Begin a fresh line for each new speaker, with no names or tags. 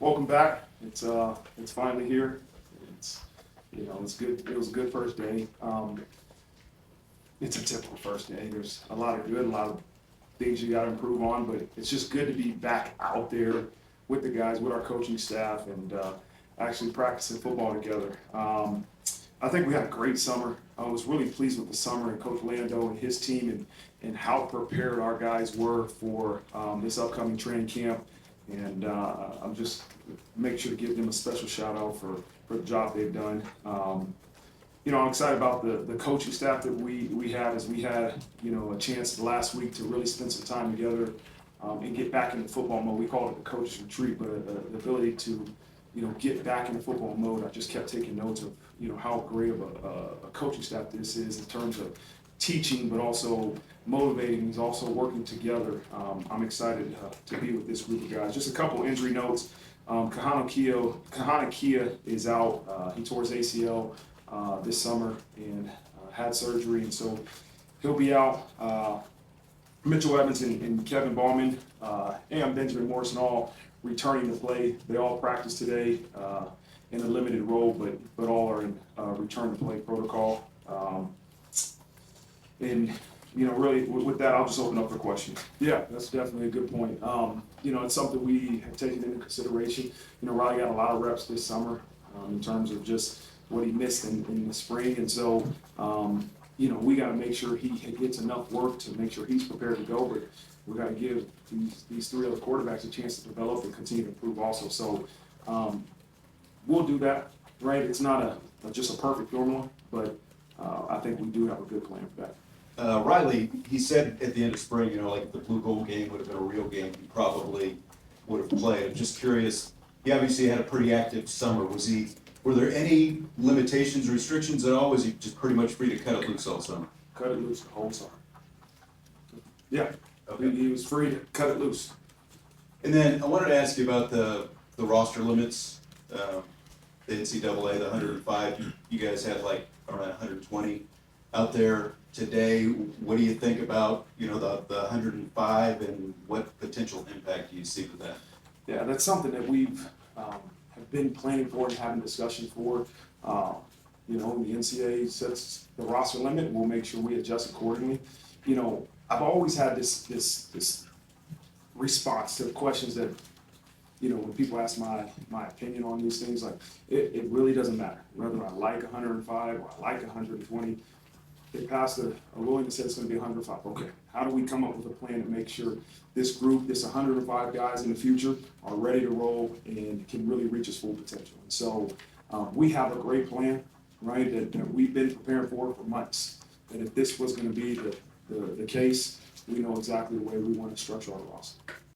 Welcome back. It's finally here. It's it's good. It was a good first day. It's a typical first day. There's a lot of good, a lot of things you got to improve on, but it's just good to be back out there with the guys, with our coaching staff, and actually practicing football together. I think we had a great summer. I was really pleased with the summer and Coach Lando and his team and how prepared our guys were for this upcoming training camp. And I'm just make sure to give them a special shout out for the job they've done. I'm excited about the coaching staff that we have, as we had a chance last week to really spend some time together and get back into football mode. We call it the coach's retreat, but the ability to get back into football mode. I just kept taking notes of how great of a coaching staff this is in terms of teaching, but also motivating, is also working together. I'm excited to be with this group of guys. Just a couple injury notes. Kahana Kia is out. He tore his ACL this summer and had surgery, and so he'll be out. Mitchell Evans and Kevin Ballman and Benjamin Morrison all returning to play. They all practiced today in a limited role, but all are in return to play protocol. And really with that, I'll just open up for questions. Yeah, that's definitely a good point. It's something we have taken into consideration. Riley got a lot of reps this summer in terms of just what he missed in the spring, and so we got to make sure he gets enough work to make sure he's prepared to go. But we got to give these three other quarterbacks a chance to develop and continue to improve also. So we'll do that, right? It's not just a perfect formula, but I think we do have a good plan for that.
Riley, he said at the end of spring, like if the blue gold game would have been a real game, he probably would have played. I'm just curious. He obviously had a pretty active summer. Were there any limitations or restrictions at all? Was he just pretty much free to cut it loose all summer?
Cut it loose the whole summer. Yeah,
okay.
He was free to cut it loose.
And then I wanted to ask you about the roster limits. The NCAA, the 105. You guys had like around 120 out there today. What do you think about the 105 and what potential impact do you see with that?
Yeah, that's something that we've have been planning for and having discussion for. The NCAA sets the roster limit. We'll make sure we adjust accordingly. I've always had this response to questions that when people ask my opinion on these things, like it really doesn't matter whether I like 105 or I like 120. They passed a ruling that said it's going to be 105. Okay, how do we come up with a plan to make sure this group, this 105 guys in the future, are ready to roll and can really reach its full potential? And so we have a great plan, right, that we've been preparing for months. And if this was going to be the case, we know exactly the way we want to structure our roster.